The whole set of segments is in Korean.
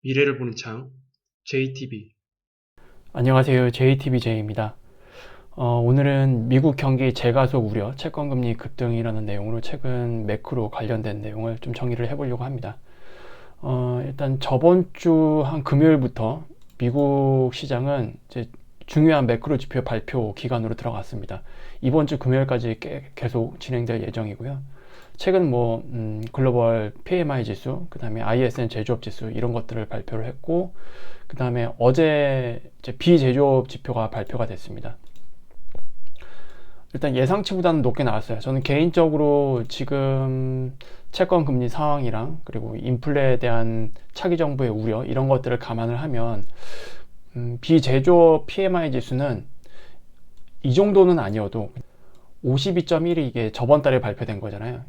미래를 보는 창, JTB. 안녕하세요. JTBJ입니다. 오늘은 미국 경기 재가속 우려, 채권금리 급등이라는 내용으로 최근 매크로 관련된 내용을 좀 정리를 해보려고 합니다. 일단 저번 주 한 금요일부터 미국 시장은 이제 중요한 매크로 지표 발표 기간으로 들어갔습니다. 이번 주 금요일까지 계속 진행될 예정이고요. 최근 글로벌 PMI 지수, 그 다음에 ISM 제조업 지수 이런 것들을 발표를 했고, 그 다음에 어제 이제 비제조업 지표가 발표가 됐습니다. 일단 예상치보다는 높게 나왔어요. 저는 개인적으로 지금 채권 금리 상황이랑 그리고 인플레에 대한 차기 정부의 우려 이런 것들을 감안을 하면 비제조업 PMI 지수는 이 정도는 아니어도 52.1이 이게 저번 달에 발표된 거잖아요.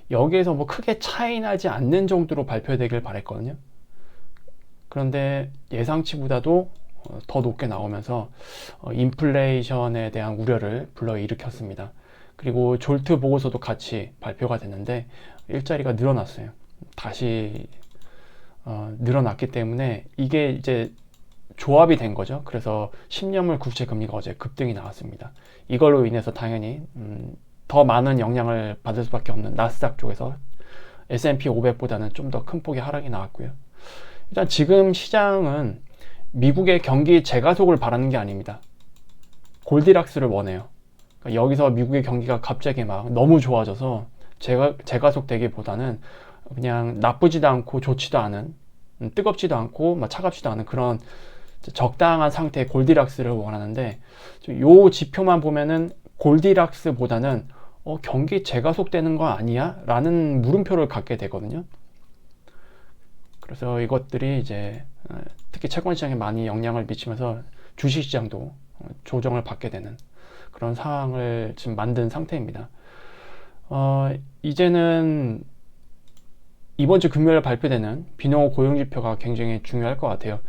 여기에서 뭐 크게 차이 나지 않는 정도로 발표되길 바랬거든요. 그런데 예상치보다도 더 높게 나오면서 인플레이션에 대한 우려를 불러일으켰습니다. 그리고 졸트 보고서도 같이 발표가 됐는데 일자리가 늘어났어요. 다시 늘어났기 때문에 이게 이제 조합이 된 거죠. 그래서 10년물 국채 금리가 어제 급등이 나왔습니다. 이걸로 인해서 당연히 더 많은 영향을 받을 수밖에 없는 나스닥 쪽에서 S&P 500보다는 좀 더 큰 폭의 하락이 나왔고요. 일단 지금 시장은 미국의 경기 재가속을 바라는 게 아닙니다. 골디락스를 원해요. 그러니까 여기서 미국의 경기가 갑자기 막 너무 좋아져서 재가속 되기보다는 그냥 나쁘지도 않고 좋지도 않은, 뜨겁지도 않고 막 차갑지도 않은 그런 적당한 상태의 골디락스를 원하는데, 요 지표만 보면은 골디락스보다는 경기 재가속되는 거 아니야? 라는 물음표를 갖게 되거든요. 그래서 이것들이 이제 특히 채권 시장에 많이 영향을 미치면서 주식 시장도 조정을 받게 되는 그런 상황을 지금 만든 상태입니다. 이제는 이번 주 금요일 발표되는 비농업 고용 지표가 굉장히 중요할 것 같아요.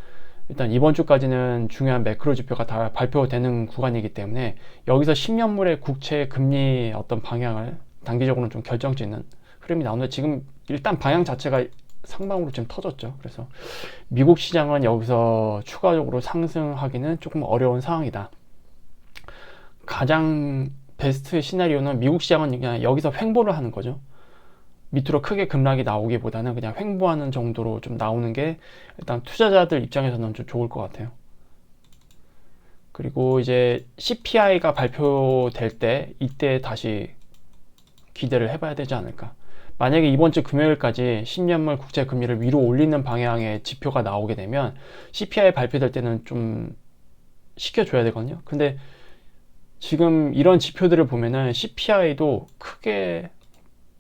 일단 이번 주까지는 중요한 매크로 지표가 다 발표되는 구간이기 때문에 여기서 10년물의 국채 금리 어떤 방향을 단기적으로는 좀 결정짓는 흐름이 나오는데, 지금 일단 방향 자체가 상방으로 지금 터졌죠. 그래서 미국 시장은 여기서 추가적으로 상승하기는 조금 어려운 상황이다. 가장 베스트 시나리오는 미국 시장은 그냥 여기서 횡보를 하는 거죠. 밑으로 크게 급락이 나오기보다는 그냥 횡보하는 정도로 좀 나오는 게 일단 투자자들 입장에서는 좀 좋을 것 같아요. 그리고 이제 CPI가 발표될 때 이때 다시 기대를 해봐야 되지 않을까. 만약에 이번 주 금요일까지 10년물 국채 금리를 위로 올리는 방향의 지표가 나오게 되면 CPI 발표될 때는 좀 시켜줘야 되거든요. 근데 지금 이런 지표들을 보면은 CPI도 크게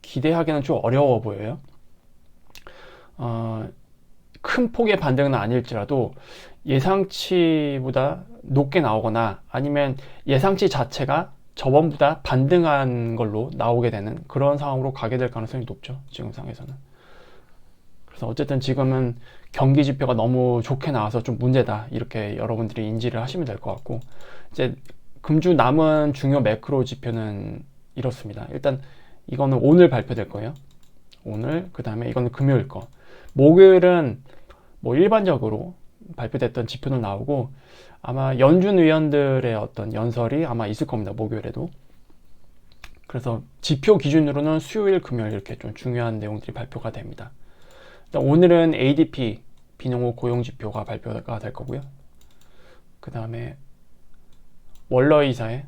기대하기는 좀 어려워 보여요. 큰 폭의 반등은 아닐지라도 예상치보다 높게 나오거나 아니면 예상치 자체가 저번보다 반등한 걸로 나오게 되는 그런 상황으로 가게 될 가능성이 높죠. 지금 상에서는. 그래서 어쨌든 지금은 경기 지표가 너무 좋게 나와서 좀 문제다, 이렇게 여러분들이 인지를 하시면 될 것 같고, 이제 금주 남은 중요 매크로 지표는 이렇습니다. 일단 이거는 오늘 발표될 거예요. 오늘, 그 다음에 이거는 금요일 거. 목요일은 뭐 일반적으로 발표됐던 지표는 나오고, 아마 연준 위원들의 어떤 연설이 아마 있을 겁니다. 목요일에도. 그래서 지표 기준으로는 수요일, 금요일 이렇게 좀 중요한 내용들이 발표가 됩니다. 일단 오늘은 ADP 비농업 고용 지표가 발표가 될 거고요. 그 다음에 월러 이사의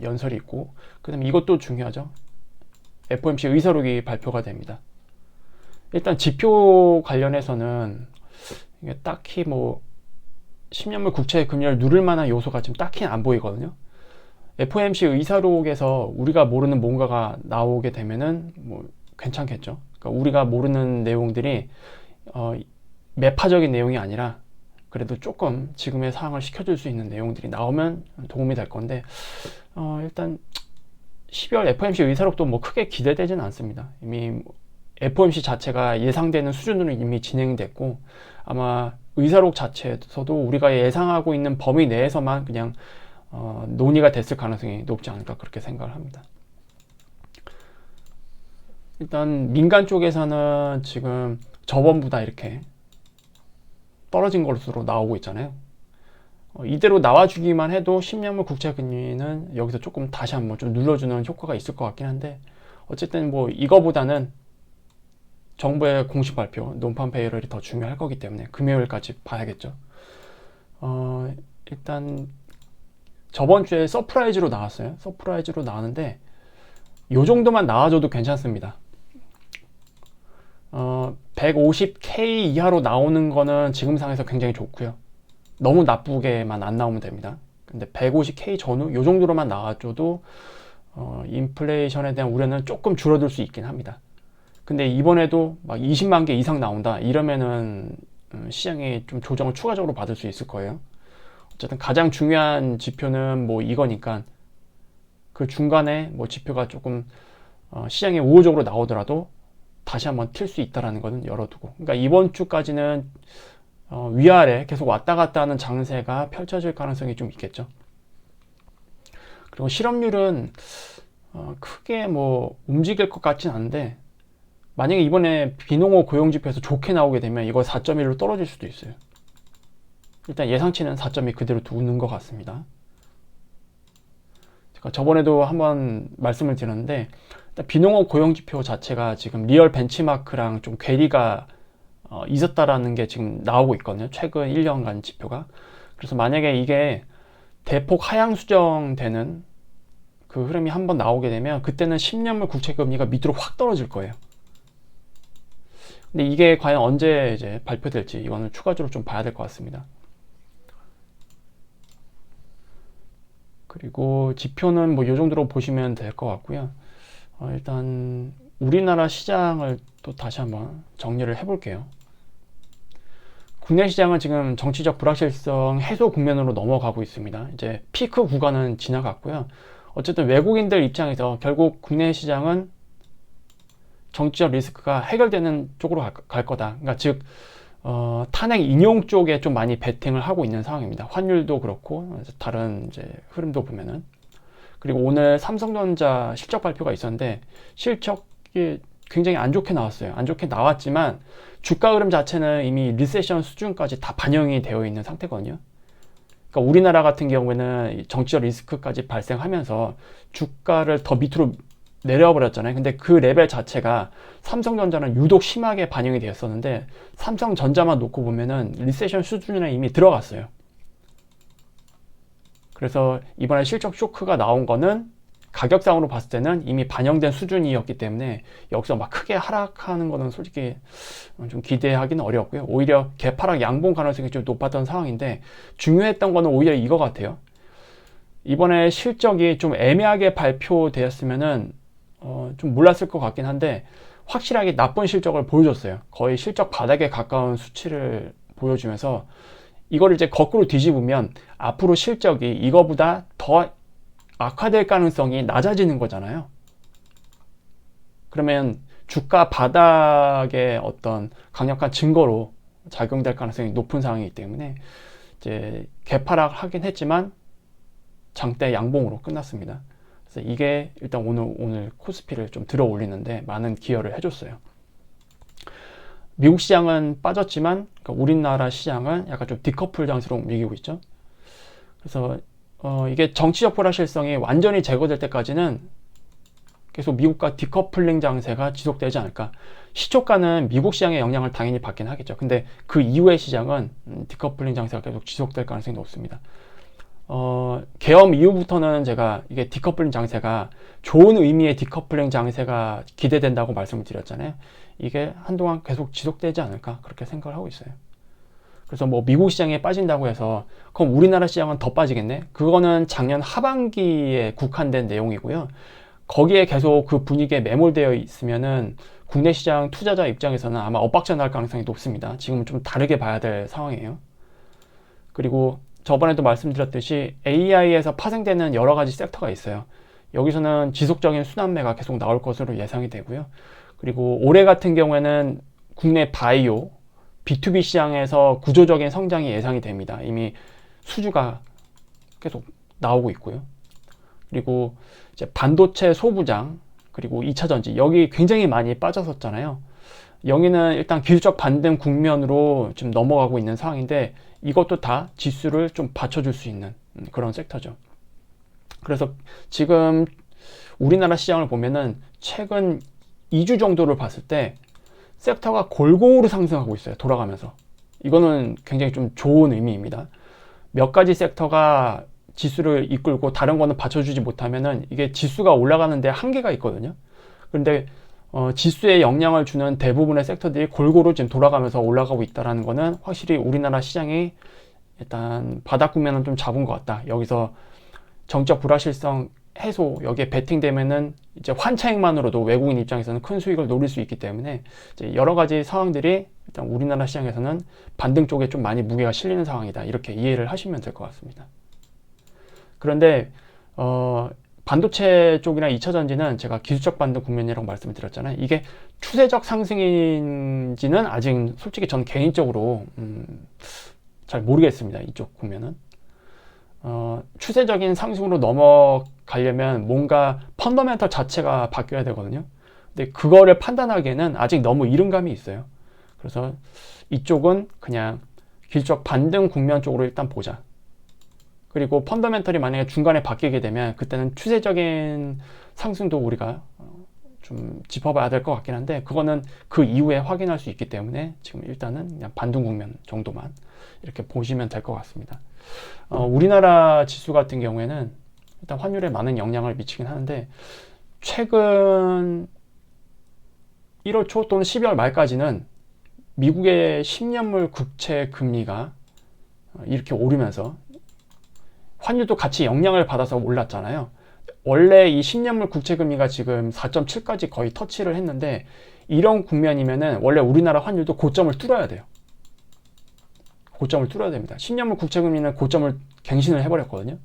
연설이 있고, 그 다음에 이것도 중요하죠. FOMC 의사록이 발표가 됩니다. 일단 지표 관련해서는 이게 딱히 뭐 10년물 국채 금리를 누를 만한 요소가 지금 딱히 안 보이거든요. FOMC 의사록에서 우리가 모르는 뭔가가 나오게 되면은 뭐 괜찮겠죠. 그러니까 우리가 모르는 내용들이 매파적인 내용이 아니라 그래도 조금 지금의 상황을 시켜줄 수 있는 내용들이 나오면 도움이 될 건데, 일단 12월 FOMC 의사록도 뭐 크게 기대되지는 않습니다. 이미 FOMC 자체가 예상되는 수준으로 이미 진행됐고, 아마 의사록 자체에서도 우리가 예상하고 있는 범위 내에서만 그냥 논의가 됐을 가능성이 높지 않을까, 그렇게 생각을 합니다. 일단 민간 쪽에서는 지금 저번보다 이렇게 떨어진 것으로 나오고 있잖아요. 이대로 나와주기만 해도 10년물 국채 금리는 여기서 조금 다시 한번 좀 눌러주는 효과가 있을 것 같긴 한데, 어쨌든 뭐 이거보다는 정부의 공식 발표, 논판 페이럴이 더 중요할 거기 때문에 금요일까지 봐야겠죠. 일단 저번 주에 서프라이즈로 나왔어요. 서프라이즈로 나왔는데 요 정도만 나와줘도 괜찮습니다. 150K 이하로 나오는 거는 지금 상에서 굉장히 좋고요. 너무 나쁘게만 안 나오면 됩니다. 근데 150K 전후 요 정도로만 나와줘도 인플레이션에 대한 우려는 조금 줄어들 수 있긴 합니다. 근데 이번에도 막 20만 개 이상 나온다 이러면은 시장이 좀 조정을 추가적으로 받을 수 있을 거예요. 어쨌든 가장 중요한 지표는 뭐 이거니까 그 중간에 뭐 지표가 조금 시장에 우호적으로 나오더라도 다시 한번 튈 수 있다라는 것은 열어두고, 그러니까 이번 주까지는 위아래 계속 왔다 갔다 하는 장세가 펼쳐질 가능성이 좀 있겠죠. 그리고 실업률은 크게 뭐 움직일 것 같진 않은데, 만약에 이번에 비농업 고용지표에서 좋게 나오게 되면 이거 4.1로 떨어질 수도 있어요. 일단 예상치는 4.2 그대로 두는 것 같습니다. 제가 저번에도 한번 말씀을 드렸는데, 비농업 고용지표 자체가 지금 리얼 벤치마크랑 좀 괴리가 있었다라는 게 지금 나오고 있거든요. 최근 1년간 지표가. 그래서 만약에 이게 대폭 하향 수정되는 그 흐름이 한번 나오게 되면 그때는 10년물 국채금리가 밑으로 확 떨어질 거예요. 근데 이게 과연 언제 이제 발표될지 이거는 추가적으로 좀 봐야 될 것 같습니다. 그리고 지표는 뭐 이 정도로 보시면 될 것 같고요. 일단 우리나라 시장을 또 다시 한번 정리를 해볼게요. 국내 시장은 지금 정치적 불확실성 해소 국면으로 넘어가고 있습니다. 이제 피크 구간은 지나갔고요. 어쨌든 외국인들 입장에서 결국 국내 시장은 정치적 리스크가 해결되는 쪽으로 갈 거다. 그러니까 즉 탄핵 인용 쪽에 좀 많이 베팅을 하고 있는 상황입니다. 환율도 그렇고 다른 이제 흐름도 보면은. 그리고 오늘 삼성전자 실적 발표가 있었는데 실적이 굉장히 안 좋게 나왔어요. 안 좋게 나왔지만 주가 흐름 자체는 이미 리세션 수준까지 다 반영이 되어 있는 상태거든요. 그러니까 우리나라 같은 경우에는 정치적 리스크까지 발생하면서 주가를 더 밑으로 내려버렸잖아요. 근데 그 레벨 자체가 삼성전자는 유독 심하게 반영이 되었었는데 삼성전자만 놓고 보면은 리세션 수준에 이미 들어갔어요. 그래서 이번에 실적 쇼크가 나온 거는 가격상으로 봤을 때는 이미 반영된 수준이었기 때문에 여기서 막 크게 하락하는 거는 솔직히 좀 기대하기는 어렵고요. 오히려 개파락 양봉 가능성이 좀 높았던 상황인데 중요했던 거는 오히려 이거 같아요. 이번에 실적이 좀 애매하게 발표되었으면은 좀 몰랐을 것 같긴 한데 확실하게 나쁜 실적을 보여줬어요. 거의 실적 바닥에 가까운 수치를 보여주면서 이거를 이제 거꾸로 뒤집으면 앞으로 실적이 이거보다 더 악화될 가능성이 낮아지는 거잖아요. 그러면 주가 바닥의 어떤 강력한 증거로 작용될 가능성이 높은 상황이기 때문에 이제 개파락 하긴 했지만 장대 양봉으로 끝났습니다. 그래서 이게 일단 오늘 코스피를 좀 들어 올리는데 많은 기여를 해줬어요. 미국 시장은 빠졌지만 그러니까 우리나라 시장은 약간 좀 디커플 장세로 움직이고 있죠. 그래서 이게 정치적 불확실성이 완전히 제거될 때까지는 계속 미국과 디커플링 장세가 지속되지 않을까. 시초가는 미국 시장의 영향을 당연히 받긴 하겠죠. 근데 그 이후의 시장은 디커플링 장세가 계속 지속될 가능성이 높습니다. 계엄 이후부터는 제가 이게 디커플링 장세가 좋은 의미의 디커플링 장세가 기대된다고 말씀을 드렸잖아요. 이게 한동안 계속 지속되지 않을까 그렇게 생각을 하고 있어요. 그래서 뭐 미국 시장에 빠진다고 해서 그럼 우리나라 시장은 더 빠지겠네? 그거는 작년 하반기에 국한된 내용이고요. 거기에 계속 그 분위기에 매몰되어 있으면은 국내 시장 투자자 입장에서는 아마 엇박자 날 가능성이 높습니다. 지금은 좀 다르게 봐야 될 상황이에요. 그리고 저번에도 말씀드렸듯이 AI에서 파생되는 여러 가지 섹터가 있어요. 여기서는 지속적인 순환매가 계속 나올 것으로 예상이 되고요. 그리고 올해 같은 경우에는 국내 바이오, B2B 시장에서 구조적인 성장이 예상이 됩니다. 이미 수주가 계속 나오고 있고요. 그리고 이제 반도체 소부장, 그리고 2차전지, 여기 굉장히 많이 빠졌었잖아요. 여기는 일단 기술적 반등 국면으로 좀 넘어가고 있는 상황인데 이것도 다 지수를 좀 받쳐줄 수 있는 그런 섹터죠. 그래서 지금 우리나라 시장을 보면은 최근 2주 정도를 봤을 때 섹터가 골고루 상승하고 있어요. 돌아가면서. 이거는 굉장히 좀 좋은 의미입니다. 몇 가지 섹터가 지수를 이끌고 다른 거는 받쳐주지 못하면은 이게 지수가 올라가는데 한계가 있거든요. 그런데 지수에 영향을 주는 대부분의 섹터들이 골고루 지금 돌아가면서 올라가고 있다는 거는 확실히 우리나라 시장이 일단 바닥 국면은 좀 잡은 것 같다. 여기서 정적 불확실성 해소, 여기에 베팅되면은 이제 환차익만으로도 외국인 입장에서는 큰 수익을 노릴 수 있기 때문에 이제 여러 가지 상황들이 일단 우리나라 시장에서는 반등 쪽에 좀 많이 무게가 실리는 상황이다. 이렇게 이해를 하시면 될 것 같습니다. 그런데 반도체 쪽이나 2차전지는 제가 기술적 반등 국면이라고 말씀을 드렸잖아요. 이게 추세적 상승인지는 아직 솔직히 저는 개인적으로 잘 모르겠습니다. 이쪽 국면은. 추세적인 상승으로 넘어가려면 뭔가 펀더멘털 자체가 바뀌어야 되거든요. 근데 그거를 판단하기에는 아직 너무 이른 감이 있어요. 그래서 이쪽은 그냥 기술적 반등 국면 쪽으로 일단 보자. 그리고 펀더멘털이 만약에 중간에 바뀌게 되면 그때는 추세적인 상승도 우리가 좀 짚어봐야 될 것 같긴 한데 그거는 그 이후에 확인할 수 있기 때문에 지금 일단은 그냥 반등 국면 정도만 이렇게 보시면 될 것 같습니다. 우리나라 지수 같은 경우에는 일단 환율에 많은 영향을 미치긴 하는데 최근 1월 초 또는 12월 말까지는 미국의 10년물 국채 금리가 이렇게 오르면서 환율도 같이 영향을 받아서 올랐잖아요. 원래 이 10년물 국채 금리가 지금 4.7까지 거의 터치를 했는데 이런 국면이면은 원래 우리나라 환율도 고점을 뚫어야 돼요. 고점을 뚫어야 됩니다. 10년물 국채 금리는 고점을 갱신을 해버렸거든요.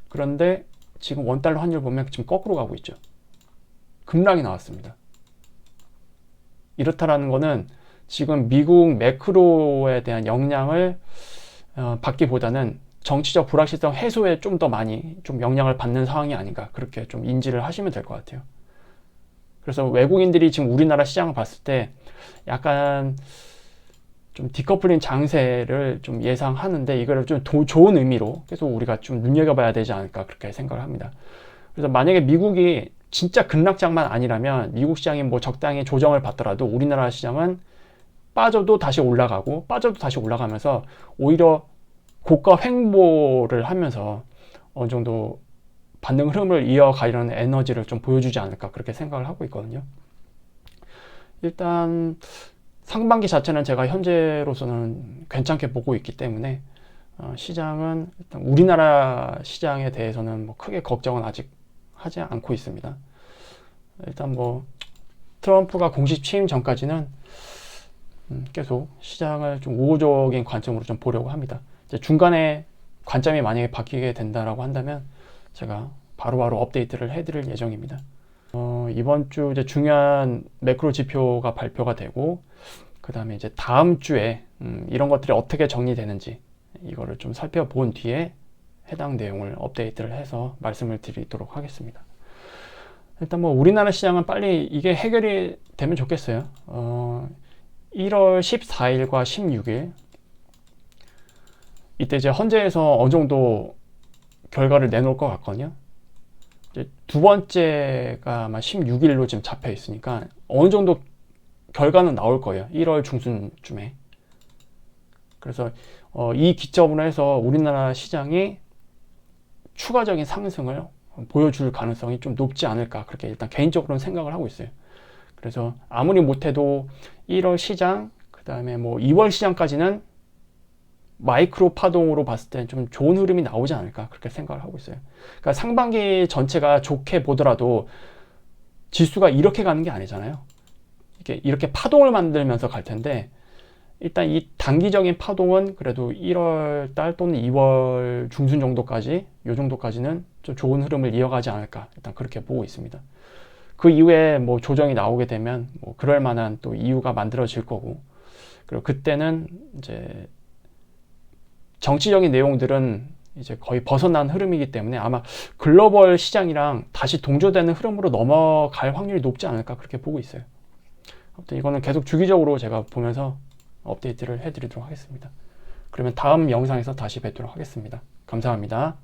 그런데 지금 원달러 환율 보면 지금 거꾸로 가고 있죠. 급락이 나왔습니다. 이렇다라는 거는 지금 미국 매크로에 대한 영향을 받기보다는 정치적 불확실성 해소에 좀 더 많이 좀 영향을 받는 상황이 아닌가 그렇게 좀 인지를 하시면 될 것 같아요. 그래서 외국인들이 지금 우리나라 시장을 봤을 때 약간 좀 디커플링 장세를 좀 예상하는데 이거를 좀 좋은 의미로 계속 우리가 좀 눈여겨봐야 되지 않을까 그렇게 생각을 합니다. 그래서 만약에 미국이 진짜 급락장만 아니라면 미국 시장이 뭐 적당히 조정을 받더라도 우리나라 시장은 빠져도 다시 올라가고 빠져도 다시 올라가면서 오히려 고가 횡보를 하면서 어느 정도 반등 흐름을 이어가려는 에너지를 좀 보여주지 않을까 그렇게 생각을 하고 있거든요. 일단 상반기 자체는 제가 현재로서는 괜찮게 보고 있기 때문에 시장은 일단 우리나라 시장에 대해서는 뭐 크게 걱정은 아직 하지 않고 있습니다. 일단 뭐 트럼프가 공식 취임 전까지는 계속 시장을 좀 우호적인 관점으로 좀 보려고 합니다. 이제 중간에 관점이 만약에 바뀌게 된다라고 한다면 제가 바로바로 업데이트를 해드릴 예정입니다. 이번 주 이제 중요한 매크로 지표가 발표가 되고 그 다음에 이제 다음 주에 이런 것들이 어떻게 정리되는지 이거를 좀 살펴본 뒤에 해당 내용을 업데이트를 해서 말씀을 드리도록 하겠습니다. 일단 뭐 우리나라 시장은 빨리 이게 해결이 되면 좋겠어요. 1월 14일과 16일 이때 이제 헌재에서 어느 정도 결과를 내놓을 것 같거든요. 이제 두 번째가 아마 16일로 지금 잡혀 있으니까 어느 정도 결과는 나올 거예요. 1월 중순쯤에. 그래서 이 기점으로 해서 우리나라 시장이 추가적인 상승을 보여줄 가능성이 좀 높지 않을까 그렇게 일단 개인적으로는 생각을 하고 있어요. 그래서 아무리 못해도 1월 시장 그 다음에 뭐 2월 시장까지는 마이크로 파동으로 봤을 때 좀 좋은 흐름이 나오지 않을까 그렇게 생각을 하고 있어요. 그러니까 상반기 전체가 좋게 보더라도 지수가 이렇게 가는 게 아니잖아요. 이렇게 파동을 만들면서 갈 텐데 일단 이 단기적인 파동은 그래도 1월 달 또는 2월 중순 정도까지 이 정도까지는 좀 좋은 흐름을 이어가지 않을까 일단 그렇게 보고 있습니다. 그 이후에 뭐 조정이 나오게 되면 뭐 그럴 만한 또 이유가 만들어질 거고 그리고 그때는 이제 정치적인 내용들은 이제 거의 벗어난 흐름이기 때문에 아마 글로벌 시장이랑 다시 동조되는 흐름으로 넘어갈 확률이 높지 않을까 그렇게 보고 있어요. 아무튼 이거는 계속 주기적으로 제가 보면서 업데이트를 해드리도록 하겠습니다. 그러면 다음 영상에서 다시 뵙도록 하겠습니다. 감사합니다.